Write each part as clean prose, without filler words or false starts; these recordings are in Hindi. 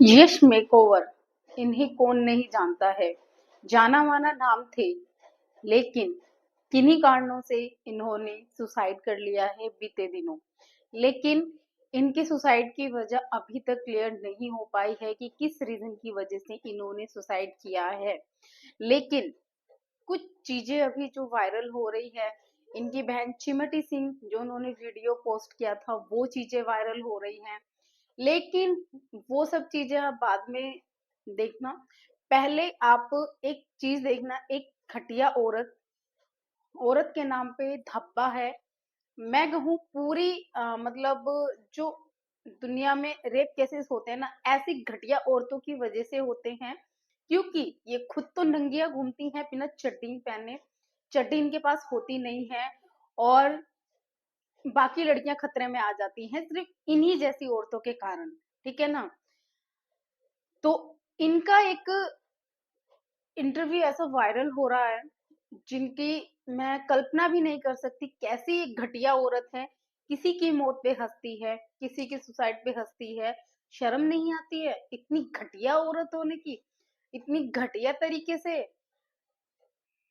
यश मेकओवर, इन्हें कौन नहीं जानता है। जाना माना नाम थे, लेकिन किन्हीं कारणों से इन्होंने सुसाइड कर लिया है बीते दिनों। लेकिन इनके सुसाइड की वजह अभी तक क्लियर नहीं हो पाई है कि किस रीजन की वजह से इन्होंने सुसाइड किया है। लेकिन कुछ चीजें अभी जो वायरल हो रही है, इनकी बहन चिमटी सिंह जो उन्होंने वीडियो पोस्ट किया था, वो चीजें वायरल हो रही हैं। लेकिन वो सब चीजें आप बाद में देखना। पहले आप एक चीज देखना, एक घटिया औरत, औरत के नाम पे धब्बा है। मैं कहूँ पूरी मतलब जो दुनिया में रेप केसेस होते हैं ना, ऐसी घटिया औरतों की वजह से होते हैं। क्योंकि ये खुद तो नंगिया घूमती हैं बिना चड्डी पहने, चड्डी इनके पास होती नहीं है, और बाकी लड़कियां खतरे में आ जाती हैं सिर्फ इन्हीं जैसी औरतों के कारण। ठीक है ना। तो इनका एक इंटरव्यू ऐसा वायरल हो रहा है जिनकी मैं कल्पना भी नहीं कर सकती। कैसी एक घटिया औरत है, किसी की मौत पे हंसती है, किसी के सुसाइड पे हंसती है। शर्म नहीं आती है इतनी घटिया औरत होने की, इतनी घटिया तरीके से।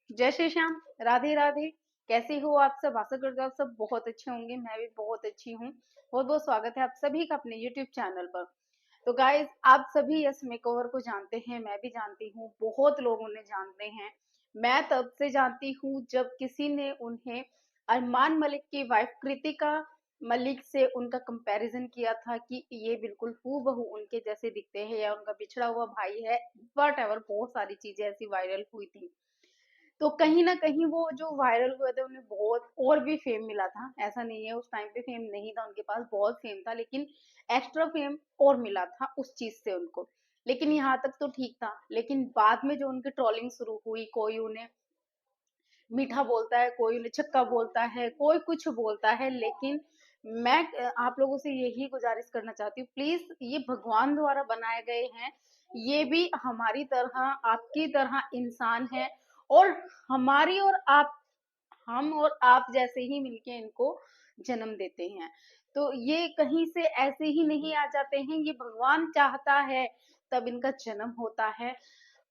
जय श्री श्याम, राधे राधे। कैसे हो आप सब? आशा करते हो आप सब बहुत अच्छे होंगे। मैं भी बहुत अच्छी हूँ। बहुत बहुत स्वागत है आप सभी का अपने यूट्यूब चैनल पर। तो गाइज, आप सभी यस मेकओवर को जानते हैं, मैं भी जानती हूँ, बहुत लोग उन्हें जानते हैं। मैं तब से जानती हूँ जब किसी ने उन्हें अरमान मलिक की वाइफ कृतिका मलिक से उनका कंपैरिजन किया था कि ये बिल्कुल हूबहू उनके जैसे दिखते हैं या उनका बिछड़ा हुआ भाई है। वट एवर, बहुत सारी चीजें ऐसी वायरल हुई थी। तो कहीं ना कहीं वो जो वायरल हुए थे उन्हें बहुत और भी फेम मिला था। ऐसा नहीं है उस टाइम पे फेम नहीं था, उनके पास बहुत फेम था, लेकिन एक्स्ट्रा फेम और मिला था उस चीज से उनको। लेकिन यहाँ तक तो ठीक था, लेकिन बाद में जो उनकी ट्रोलिंग शुरू हुई, कोई उन्हें मीठा बोलता है, कोई उन्हें छक्का बोलता है, कोई कुछ बोलता है। लेकिन मैं आप लोगों से यही गुजारिश करना चाहती हूँ, प्लीज, ये भगवान द्वारा बनाए गए हैं। ये भी हमारी तरह, आपकी तरह इंसान है, और हमारी और आप, हम और आप जैसे ही मिलके इनको जन्म देते हैं। तो ये कहीं से ऐसे ही नहीं आ जाते हैं, ये भगवान चाहता है तब इनका जन्म होता है।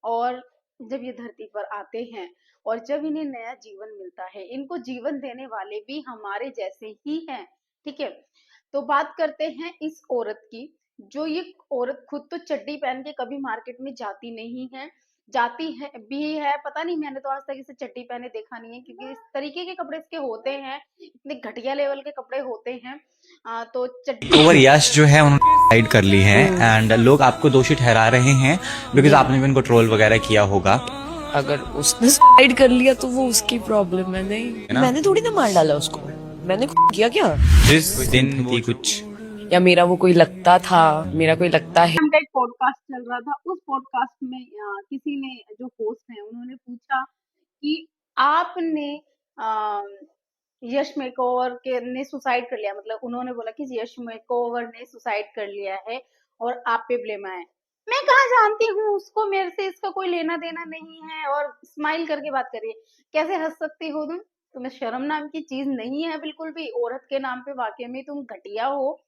और जब ये धरती पर आते हैं और जब इन्हें नया जीवन मिलता है, इनको जीवन देने वाले भी हमारे जैसे ही हैं। ठीक है। तो बात करते हैं इस औरत की। जो ये औरत खुद तो चड्डी पहन के कभी मार्केट में जाती नहीं है, जाती है भी है, पता नहीं, मैंने तो आज तक इसे चड्डी पहने देखा नहीं है, क्योंकि इस तरीके के कपड़े इसके होते हैं, इतने घटिया लेवल के कपड़े होते हैं। तो चड्डी ओवर यश जो है उन्होंने साइड कर ली है एंड लोग आपको दोषी ठहरा रहे हैं बिकॉज जी, आपने भी उनको ट्रोल वगैरह किया होगा, अगर उसने सुसाइड कर लिया तो वो उसकी प्रॉब्लम है। नहीं, है ना। मैंने थोड़ी ना मार डाला उसको। मैंने किया क्या? जिस दिन थी कुछ या मेरा वो कोई लगता था, मेरा कोई लगता है। का एक पॉडकास्ट चल रहा था। उस पॉडकास्ट में किसी ने, जो होस्ट है, उन्होंने पूछा कि आपने अ, यश मेकओवर के ने सुसाइड कर लिया, मतलब उन्होंने बोला कि यश मेकओवर ने सुसाइड कर लिया है और आप पे ब्लेम आया है। मैं कहाँ जानती हूँ उसको, मेरे से इसका कोई लेना देना नहीं है। और स्माइल करके बात करिए, कैसे हंस सकती हो तुम? तुम्हें शर्म नाम की चीज नहीं है बिल्कुल भी। औरत के नाम पे वाकई में तुम घटिया हो,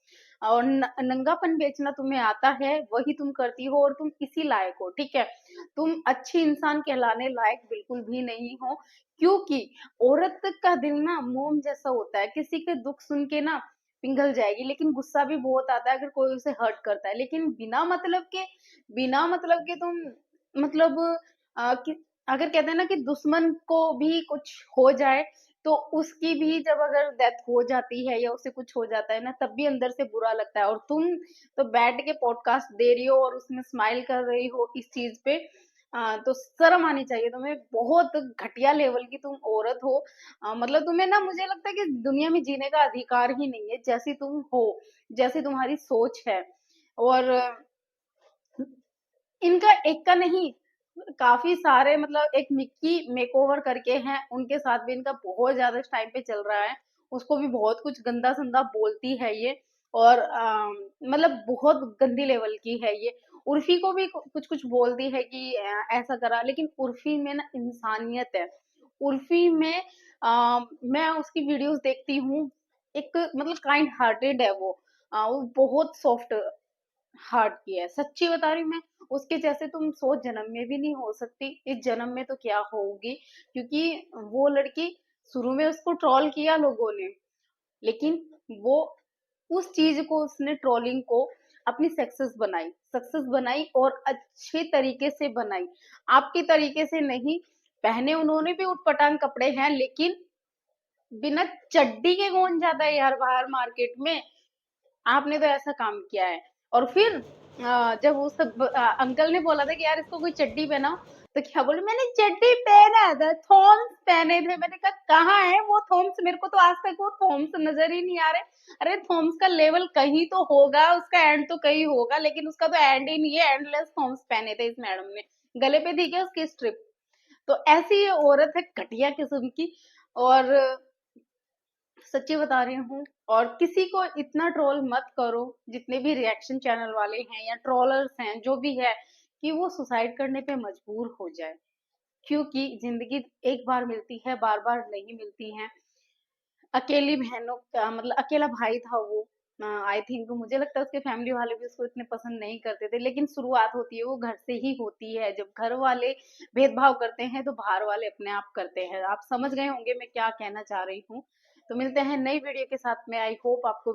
और नंगापन बेचना तुम्हें आता है, वही तुम करती हो, और तुम इसी लायक हो। ठीक है। तुम अच्छी इंसान कहलाने लायक बिल्कुल भी नहीं हो। क्योंकि औरत का दिल ना मोम जैसा होता है, किसी के दुख सुन के ना पिघल जाएगी, लेकिन गुस्सा भी बहुत आता है अगर कोई उसे हर्ट करता है। लेकिन बिना मतलब के तुम, मतलब अगर कहते हैं ना कि दुश्मन को भी कुछ हो जाए, तो उसकी भी जब अगर डेथ हो जाती है या उसे कुछ हो जाता है ना, तब भी अंदर से बुरा लगता है। और तुम तो बैठ के पॉडकास्ट दे रही हो और उसमें स्माइल कर रही हो इस चीज पे। तो शर्म आनी चाहिए तुम्हें। बहुत घटिया लेवल की तुम औरत हो। मतलब तुम्हें ना, मुझे लगता है कि दुनिया में जीने का अधिकार ही नहीं है, जैसी तुम हो, जैसी तुम्हारी सोच है। और इनका एक का नहीं, काफी सारे, मतलब एक मिक्की मेकओवर करके हैं, उनके साथ भी इनका बहुत ज्यादा इस टाइम पे चल रहा है। उसको भी बहुत कुछ गंदा संदा बोलती है ये। और मतलब बहुत गंदी लेवल की है ये। उर्फी को भी कुछ कुछ बोलती है कि ऐसा करा, लेकिन उर्फी में ना इंसानियत है। उर्फी में मैं उसकी वीडियोस देखती हूँ, एक मतलब काइंड हार्टेड है वो। वो बहुत सॉफ्ट हर्ट किया है। सच्ची बता रही हूँ मैं, उसके जैसे तुम 100 जन्म में भी नहीं हो सकती, इस जन्म में तो क्या होगी, क्योंकि वो लड़की, शुरू में उसको ट्रोल किया लोगों ने, लेकिन वो उस चीज को, उसने ट्रोलिंग को अपनी सक्सेस बनाई और अच्छे तरीके से बनाई, आपके तरीके से नहीं। पहने उन्होंने भी उटपटांग कपड़े हैं, लेकिन बिना चड्डी के कौन जाता है यार बाहर मार्केट में। आपने तो ऐसा काम किया है। और फिर जब उस अंकल ने बोला था कि यार इसको कोई चड्डी पहनाओ, तो क्या बोले, मैंने चड्डी पहना था, थॉम्स पहने थे। मैंने कहा कहाँ है वो थॉम्स, मेरे को तो आज तक वो थॉम्स नजर ही नहीं आ रहे। अरे थॉम्स का लेवल कहीं तो होगा, उसका एंड तो कहीं होगा, लेकिन उसका तो एंड ही नहीं है। एंडलेस थॉम्स पहने थे इस मैडम ने, गले पे थी क्या उसकी स्ट्रिप। तो ऐसी ये औरत है घटिया किस्म की। और सच्ची बता रही हूँ। और किसी को इतना ट्रोल मत करो, जितने भी रिएक्शन चैनल वाले हैं या ट्रोलर्स हैं जो भी है, कि वो सुसाइड करने पे मजबूर हो जाए, क्योंकि जिंदगी एक बार मिलती है, बार बार नहीं मिलती है। अकेली बहनों का मतलब, अकेला भाई था वो, आई थिंक मुझे लगता है उसके फैमिली वाले भी उसको इतने पसंद नहीं करते थे, लेकिन शुरुआत होती है वो घर से ही होती है। जब घर वाले भेदभाव करते हैं तो बाहर वाले अपने आप करते हैं। आप समझ गए होंगे मैं क्या कहना चाह रही हूँ। तो मिलते हैं नई वीडियो के साथ में। आई होप आपको